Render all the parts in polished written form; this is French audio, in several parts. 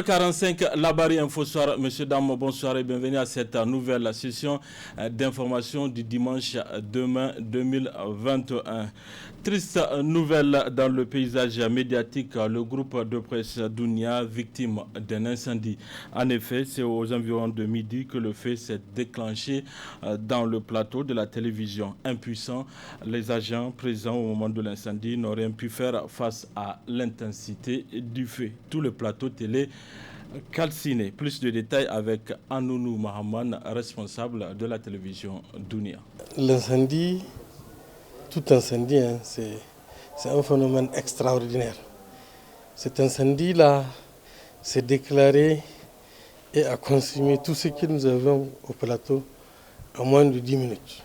16h45, la Barre Info Soir. Monsieur, dames, bonsoir et bienvenue à cette nouvelle session d'information du dimanche 2 mai 2021. Triste nouvelle dans le paysage médiatique, le groupe de presse Dounia, victime d'un incendie. En effet, c'est aux environs de midi que le feu s'est déclenché dans le plateau de la télévision. Impuissants, les agents présents au moment de l'incendie n'ont rien pu faire face à l'intensité du feu. Tout le plateau télé calciné. Plus de détails avec Anounou Mahaman, responsable de la télévision Dounia. L'incendie, tout incendie, c'est un phénomène extraordinaire. Cet incendie-là s'est déclaré et a consumé tout ce que nous avons au plateau en moins de 10 minutes.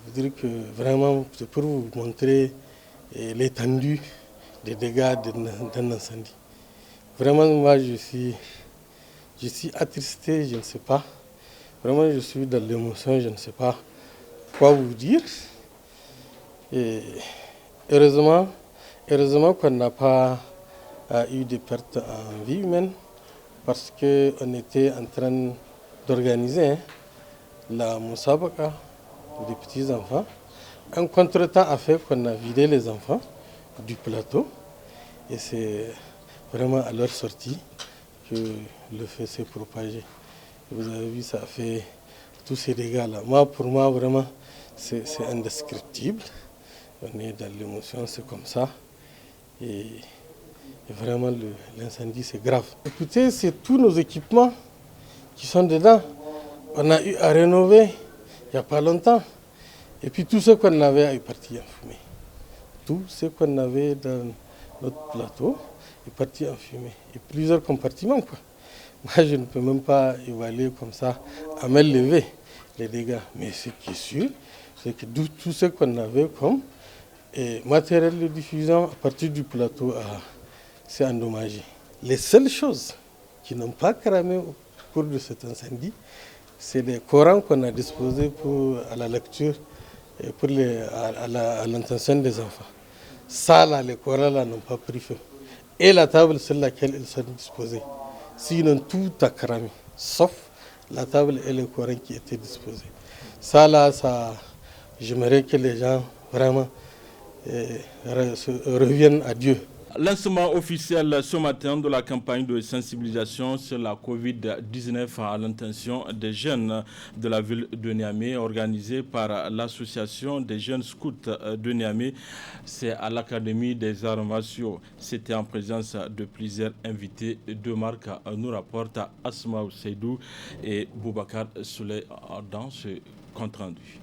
Je veux dire que vraiment, c'est pour vous montrer l'étendue des dégâts d'un incendie. Vraiment, moi, je suis attristé, je ne sais pas. Vraiment, je suis dans l'émotion, je ne sais pas quoi vous dire. Et heureusement qu'on n'a pas eu de pertes en vie humaine parce qu'on était en train d'organiser la Moussabaka des petits-enfants. Un contretemps a fait qu'on a vidé les enfants du plateau et c'est vraiment à leur sortie que le feu s'est propagé. Vous avez vu, ça a fait tous ces dégâts-là. Pour moi, vraiment, c'est indescriptible. On est dans l'émotion, c'est comme ça. Et vraiment, l'incendie, c'est grave. Écoutez, c'est tous nos équipements qui sont dedans. On a eu à rénover il n'y a pas longtemps. Et puis tout ce qu'on avait est parti en fumée. Tout ce qu'on avait dans notre plateau est parti en fumée. Et plusieurs compartiments, quoi. Moi, je ne peux même pas évaluer comme ça, à main levée, les dégâts. Mais ce qui est sûr, c'est que tout ce qu'on avait comme matériel de diffusion à partir du plateau s'est endommagé. Les seules choses qui n'ont pas cramé au cours de cet incendie, c'est les Corans qu'on a disposés à la lecture et à l'intention des enfants. Ça, là, les Corans là, n'ont pas pris feu. Et la table sur laquelle ils sont disposés. Sinon, tout a cramé, sauf la table et les Corans qui étaient disposés. Ça, là, j'aimerais que les gens vraiment reviennent à Dieu. Lancement officiel ce matin de la campagne de sensibilisation sur la Covid-19 à l'intention des jeunes de la ville de Niamey, organisée par l'association des jeunes scouts de Niamey. C'est à l'Académie des arts martiaux. C'était en présence de plusieurs invités de marque, nous rapporte Asma Seydou et Boubacar Souley dans ce compte-rendu.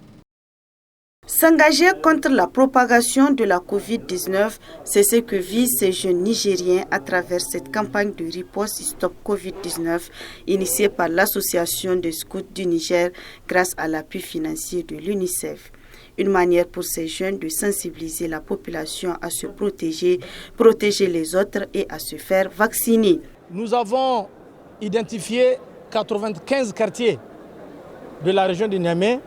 S'engager contre la propagation de la Covid-19, c'est ce que visent ces jeunes Nigériens à travers cette campagne de riposte Stop Covid-19 initiée par l'Association des scouts du Niger grâce à l'appui financier de l'UNICEF. Une manière pour ces jeunes de sensibiliser la population à se protéger les autres et à se faire vacciner. Nous avons identifié 95 quartiers de la région de Niamey.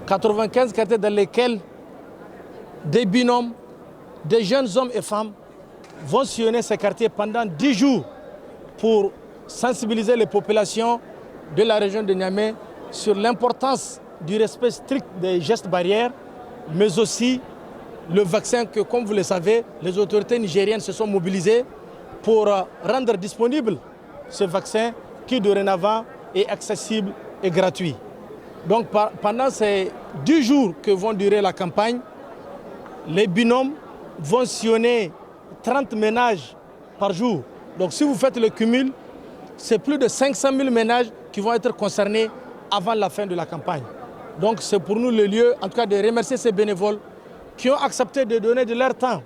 95 quartiers dans lesquels des binômes, des jeunes hommes et femmes vont sillonner ces quartiers pendant 10 jours pour sensibiliser les populations de la région de Niamey sur l'importance du respect strict des gestes barrières, mais aussi le vaccin que, comme vous le savez, les autorités nigériennes se sont mobilisées pour rendre disponible ce vaccin qui dorénavant est accessible et gratuit. Donc pendant ces 10 jours que vont durer la campagne, les binômes vont sillonner 30 ménages par jour. Donc si vous faites le cumul, c'est plus de 500 000 ménages qui vont être concernés avant la fin de la campagne. Donc c'est pour nous le lieu, en tout cas, de remercier ces bénévoles qui ont accepté de donner de leur temps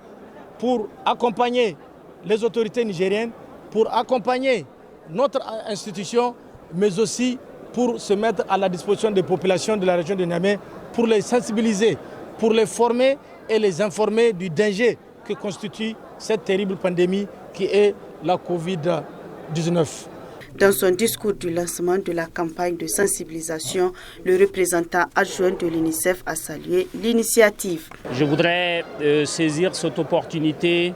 pour accompagner les autorités nigériennes, pour accompagner notre institution, mais aussi pour se mettre à la disposition des populations de la région de Niamey, pour les sensibiliser, pour les former et les informer du danger que constitue cette terrible pandémie qui est la Covid-19. Dans son discours du lancement de la campagne de sensibilisation, le représentant adjoint de l'UNICEF a salué l'initiative. Je voudrais saisir cette opportunité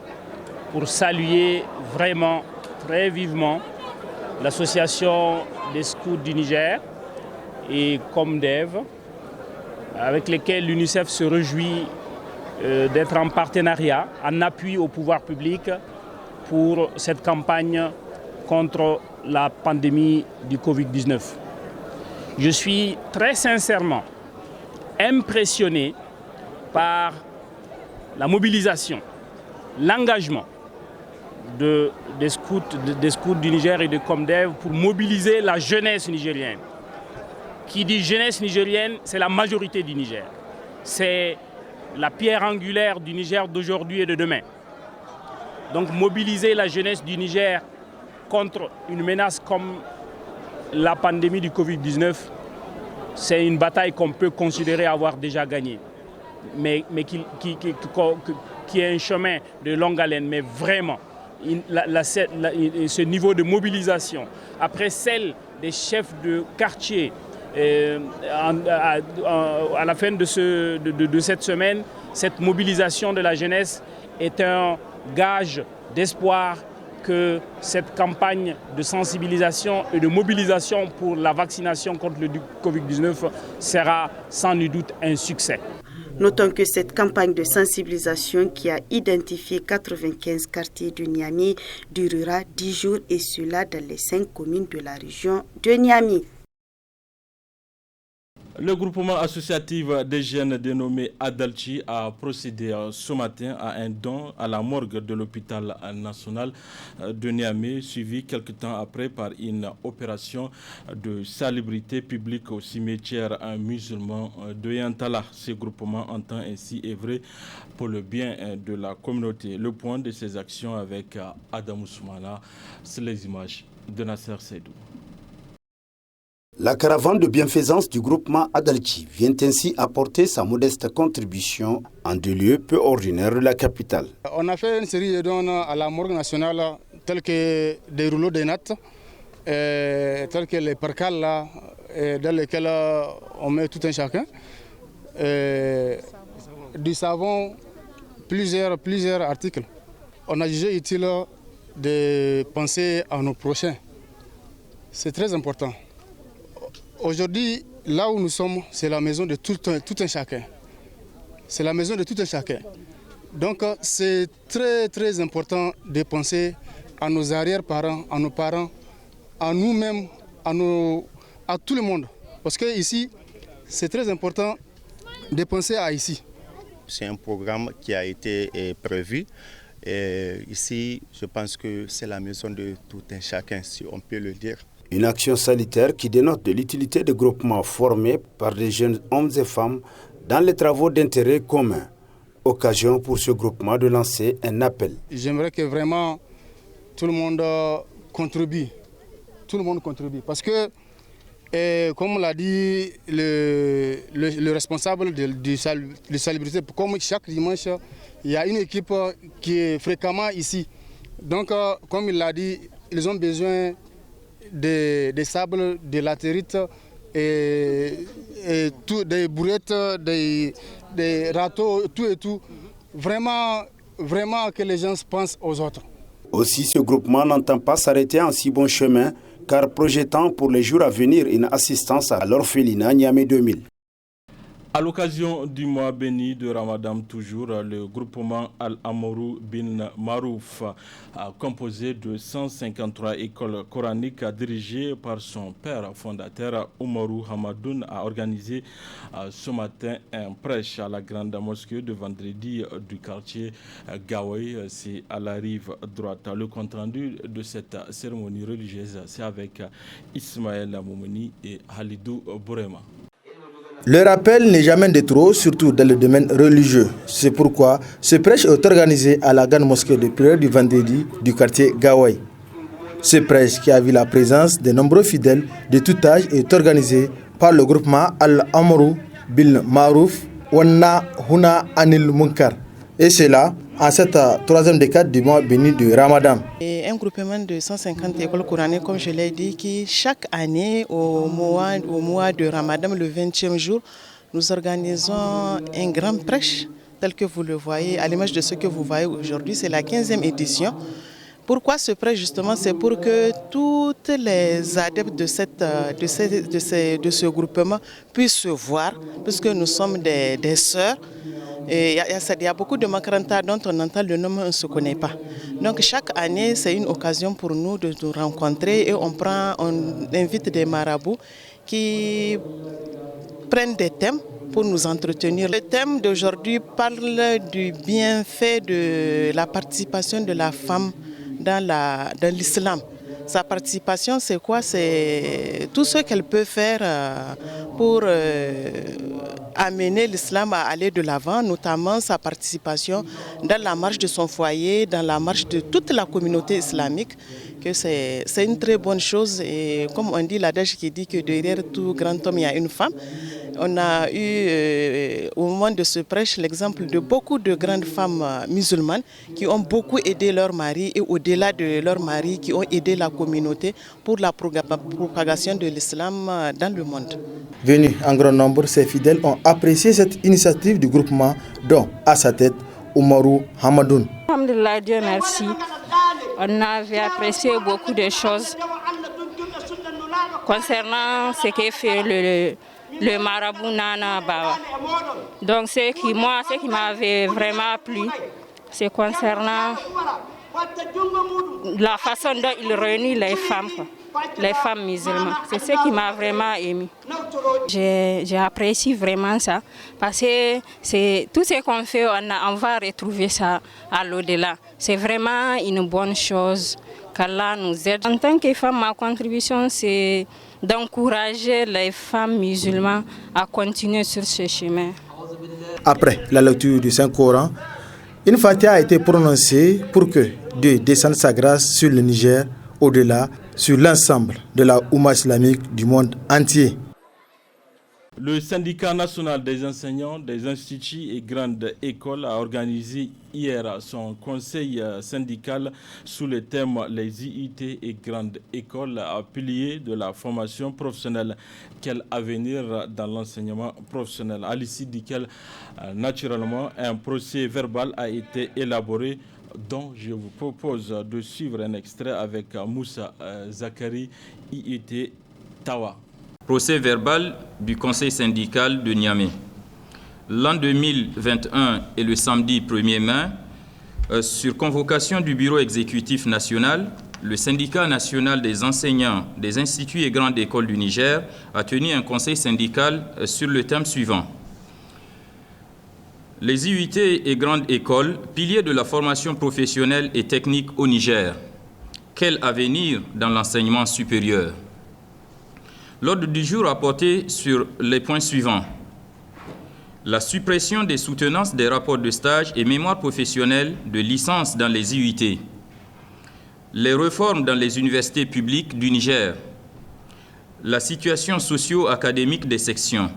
pour saluer vraiment très vivement l'association des scouts du Niger et Comdev, avec lesquels l'UNICEF se réjouit d'être en partenariat, en appui au pouvoir public pour cette campagne contre la pandémie du Covid-19. Je suis très sincèrement impressionné par la mobilisation, l'engagement des scouts du Niger et de Comdev pour mobiliser la jeunesse nigérienne. Qui dit jeunesse nigérienne, c'est la majorité du Niger. C'est la pierre angulaire du Niger d'aujourd'hui et de demain. Donc mobiliser la jeunesse du Niger contre une menace comme la pandémie du Covid-19, c'est une bataille qu'on peut considérer avoir déjà gagnée, mais qui est un chemin de longue haleine. Mais vraiment, ce niveau de mobilisation, après celle des chefs de quartier, à la fin de cette semaine, cette mobilisation de la jeunesse est un gage d'espoir que cette campagne de sensibilisation et de mobilisation pour la vaccination contre le Covid-19 sera sans nul doute un succès. Notons que cette campagne de sensibilisation qui a identifié 95 quartiers de Niamey durera 10 jours et cela dans les 5 communes de la région de Niamey. Le groupement associatif des jeunes dénommé Adalchi a procédé ce matin à un don à la morgue de l'hôpital national de Niamey, suivi quelque temps après par une opération de salubrité publique au cimetière musulman de Yantala. Ce groupement entend ainsi œuvrer pour le bien de la communauté. Le point de ces actions avec Adam Ousmana, c'est les images de Nasser Seydou. La caravane de bienfaisance du groupement Adalchi vient ainsi apporter sa modeste contribution en deux lieux peu ordinaires de la capitale. On a fait une série de dons à la morgue nationale, tels que des rouleaux de nattes, tels que les percales là, dans lesquels on met tout un chacun, du savon, plusieurs articles. On a jugé utile de penser à nos prochains. C'est très important. Aujourd'hui, là où nous sommes, c'est la maison de tout un chacun. C'est la maison de tout un chacun. Donc, c'est très important de penser à nos arrière-parents, à nos parents, à nous-mêmes, à tout le monde. Parce que ici, c'est très important de penser à ici. C'est un programme qui a été prévu. Et ici, je pense que c'est la maison de tout un chacun, si on peut le dire. Une action sanitaire qui dénote de l'utilité des groupements formés par des jeunes hommes et femmes dans les travaux d'intérêt commun. Occasion pour ce groupement de lancer un appel. J'aimerais que vraiment tout le monde contribue. Tout le monde contribue. Parce que, comme l'a dit le responsable de salubrité, comme chaque dimanche, il y a une équipe qui est fréquemment ici. Donc, comme il l'a dit, ils ont besoin des sables, de latérite et tout, des brouettes, des râteaux, tout et tout. Vraiment que les gens pensent aux autres. Aussi, ce groupement n'entend pas s'arrêter en si bon chemin, car projetant pour les jours à venir une assistance à l'orphelinat Niamey 2000. À l'occasion du mois béni de Ramadan toujours, le groupement Al-Amourou bin Marouf, composé de 153 écoles coraniques dirigées par son père fondateur Oumarou Hamadoun, a organisé ce matin un prêche à la grande mosquée de vendredi du quartier Gawai, c'est à la rive droite. Le compte-rendu de cette cérémonie religieuse, c'est avec Ismaël Moumouni et Halidou Bourema. Le rappel n'est jamais de trop, surtout dans le domaine religieux. C'est pourquoi ce prêche est organisé à la grande mosquée de prière du vendredi du quartier Gawai. Ce prêche, qui a vu la présence de nombreux fidèles de tout âge, est organisé par le groupement Al-Amourou bin Marouf Wanna Huna Anil Munkar. Et cela en cette troisième décade du mois béni de Ramadan. Et un groupement de 150 écoles coraniques, comme je l'ai dit, qui chaque année au mois de Ramadan, le 20e jour, nous organisons un grand prêche tel que vous le voyez, à l'image de ce que vous voyez aujourd'hui. C'est la 15e édition Pourquoi ce prêt justement? C'est pour que toutes les adeptes de ce groupement puissent se voir, puisque nous sommes des sœurs. Il y a beaucoup de Makaranta dont on entend le nom, on ne se connaît pas. Donc chaque année, c'est une occasion pour nous de nous rencontrer et on invite des marabouts qui prennent des thèmes pour nous entretenir. Le thème d'aujourd'hui parle du bienfait de la participation de la femme dans l'islam. Sa participation, c'est quoi? C'est tout ce qu'elle peut faire pour amener l'islam à aller de l'avant, notamment sa participation dans la marche de son foyer, dans la marche de toute la communauté islamique, que c'est une très bonne chose. Et comme on dit, l'adage qui dit que derrière tout grand homme, il y a une femme. On a eu au moment de ce prêche l'exemple de beaucoup de grandes femmes musulmanes qui ont beaucoup aidé leur mari et au-delà de leur mari, qui ont aidé la communauté pour la propagation de l'islam dans le monde. Venus en grand nombre, ces fidèles ont apprécié cette initiative du groupement dont à sa tête Oumarou Hamadoun. Alhamdulillah, Dieu merci. On avait apprécié beaucoup de choses concernant ce qu'est fait le marabout Nana Baba. Donc ce qui m'avait vraiment plu, c'est concernant la façon dont il réunit les femmes musulmanes. C'est ce qui m'a vraiment ému. J'ai apprécié vraiment ça, parce que tout ce qu'on fait, on va retrouver ça à l'au-delà. C'est vraiment une bonne chose qu'Allah nous aide. En tant que femme, ma contribution, c'est d'encourager les femmes musulmanes à continuer sur ce chemin. Après la lecture du Saint-Coran, une Fatiha a été prononcée pour que Dieu descende sa grâce sur le Niger, au-delà, sur l'ensemble de la Oumma islamique du monde entier. Le syndicat national des enseignants des instituts et grandes écoles a organisé hier son conseil syndical sous le thème « Les IUT et grandes écoles à piliers de la formation professionnelle. Quel avenir dans l'enseignement professionnel ?» À l'issue duquel, naturellement, un procès verbal a été élaboré dont je vous propose de suivre un extrait avec Moussa Zakari, IUT Tawa. Procès verbal du Conseil syndical de Niamey. L'an 2021 et le samedi 1er mai, sur convocation du Bureau exécutif national, le syndicat national des enseignants des instituts et grandes écoles du Niger a tenu un conseil syndical sur le thème suivant. Les IUT et grandes écoles, piliers de la formation professionnelle et technique au Niger. Quel avenir dans l'enseignement supérieur? L'ordre du jour a porté sur les points suivants. La suppression des soutenances des rapports de stage et mémoire professionnelle de licence dans les IUT. Les réformes dans les universités publiques du Niger. La situation socio-académique des sections.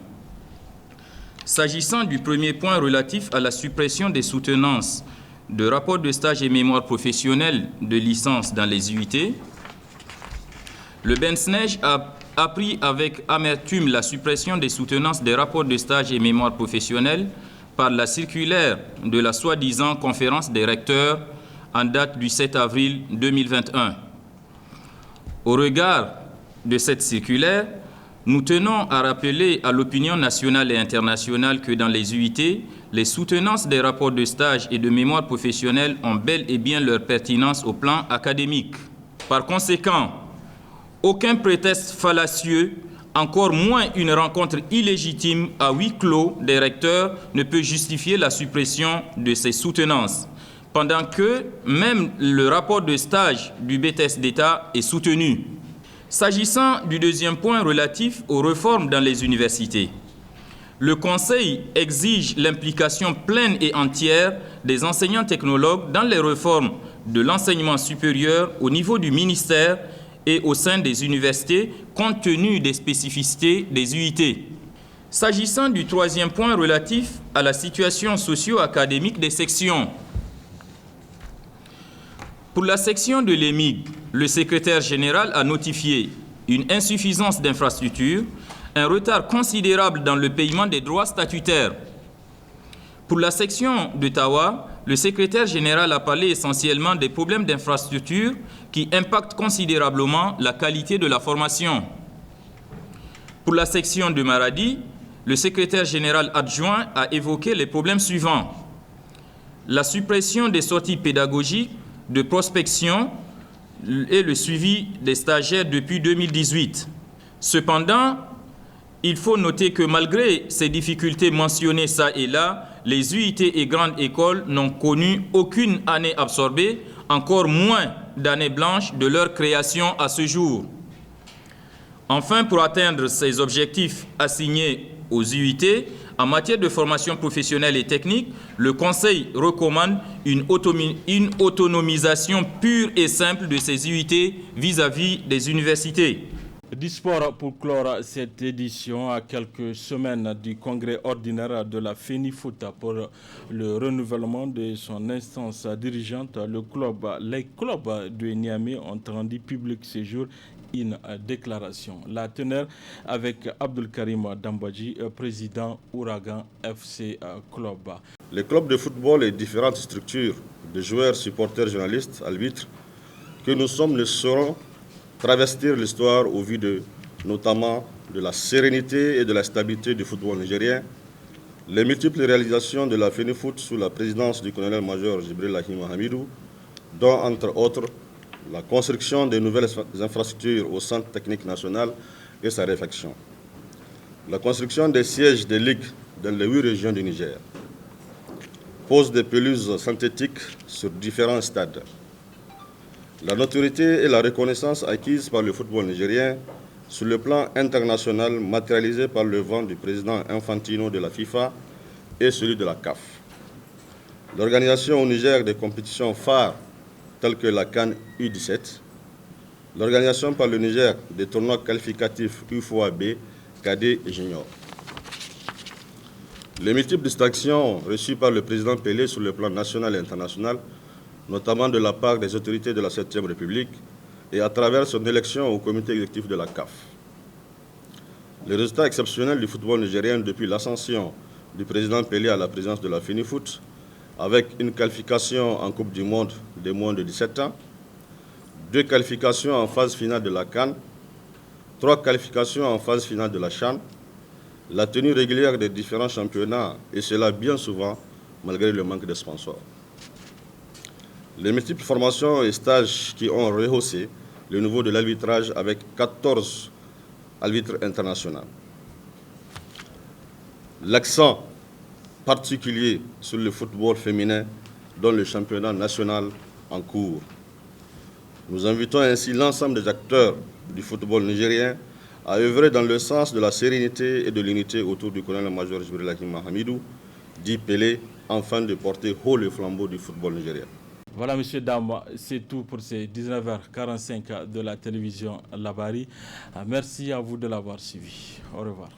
S'agissant du premier point relatif à la suppression des soutenances de rapports de stage et mémoire professionnelle de licence dans les IUT, le BENSNEJ a appris avec amertume la suppression des soutenances des rapports de stage et mémoire professionnelle par la circulaire de la soi-disant conférence des recteurs en date du 7 avril 2021. Au regard de cette circulaire, nous tenons à rappeler à l'opinion nationale et internationale que dans les UIT, les soutenances des rapports de stage et de mémoire professionnelle ont bel et bien leur pertinence au plan académique. Par conséquent, aucun prétexte fallacieux, encore moins une rencontre illégitime à huis clos des recteurs ne peut justifier la suppression de ces soutenances, pendant que même le rapport de stage du BTS d'État est soutenu. S'agissant du deuxième point relatif aux réformes dans les universités, le Conseil exige l'implication pleine et entière des enseignants technologues dans les réformes de l'enseignement supérieur au niveau du ministère et au sein des universités, compte tenu des spécificités des UIT. S'agissant du troisième point relatif à la situation socio-académique des sections, pour la section de l'EMIG, le secrétaire général a notifié une insuffisance d'infrastructures, un retard considérable dans le paiement des droits statutaires. Pour la section de Tawa, le secrétaire général a parlé essentiellement des problèmes d'infrastructure qui impactent considérablement la qualité de la formation. Pour la section de Maradi, le secrétaire général adjoint a évoqué les problèmes suivants. La suppression des sorties pédagogiques, de prospection et le suivi des stagiaires depuis 2018. Cependant, il faut noter que malgré ces difficultés mentionnées ça et là, les UIT et grandes écoles n'ont connu aucune année absorbée, encore moins d'années blanches de leur création à ce jour. Enfin, pour atteindre ces objectifs assignés aux UIT, en matière de formation professionnelle et technique, le Conseil recommande une autonomisation pure et simple de ces UIT vis-à-vis des universités. Du sport pour clore cette édition à quelques semaines du congrès ordinaire de la FENIFOOT pour le renouvellement de son instance dirigeante. Les clubs de Niamey ont rendu public ce jour une déclaration. La teneur avec Abdul Karim Dambadji, président Ouragan FC Club. Les clubs de football et différentes structures de joueurs, supporters, journalistes, arbitres que nous sommes ne sauront travestir l'histoire au vu notamment de la sérénité et de la stabilité du football nigérien, les multiples réalisations de la FENIFOOT sous la présidence du colonel-major Jibril Ahima Hamidou, dont entre autres la construction de nouvelles infrastructures au Centre technique national et sa réfection, la construction des sièges des ligues dans les 8 régions du Niger, pose des pelouses synthétiques sur différents stades, la notoriété et la reconnaissance acquises par le football nigérien sur le plan international matérialisée par le vent du président Infantino de la FIFA et celui de la CAF. L'organisation au Niger des compétitions phares telles que la CAN U17, l'organisation par le Niger des tournois qualificatifs UFOA-B, cadets et juniors. Les multiples distractions reçues par le président Pelé sur le plan national et international, notamment de la part des autorités de la 7e République et à travers son élection au comité exécutif de la CAF. Les résultats exceptionnels du football nigérien depuis l'ascension du président Pelé à la présidence de la FENIFOOT, avec une qualification en Coupe du Monde des moins de 17 ans, 2 qualifications en phase finale de la CAN, 3 qualifications en phase finale de la CHAN, la tenue régulière des différents championnats, et cela bien souvent malgré le manque de sponsors. Les multiples formations et stages qui ont rehaussé le niveau de l'arbitrage avec 14 arbitres internationaux. L'accent particulier sur le football féminin dans le championnat national en cours. Nous invitons ainsi l'ensemble des acteurs du football nigérien à œuvrer dans le sens de la sérénité et de l'unité autour du colonel-major Jibril Ahima Hamidou, dit Pelé, afin de porter haut le flambeau du football nigérien. Voilà, messieurs, dames, c'est tout pour ces 19h45 de la télévision Labari. Merci à vous de l'avoir suivi. Au revoir.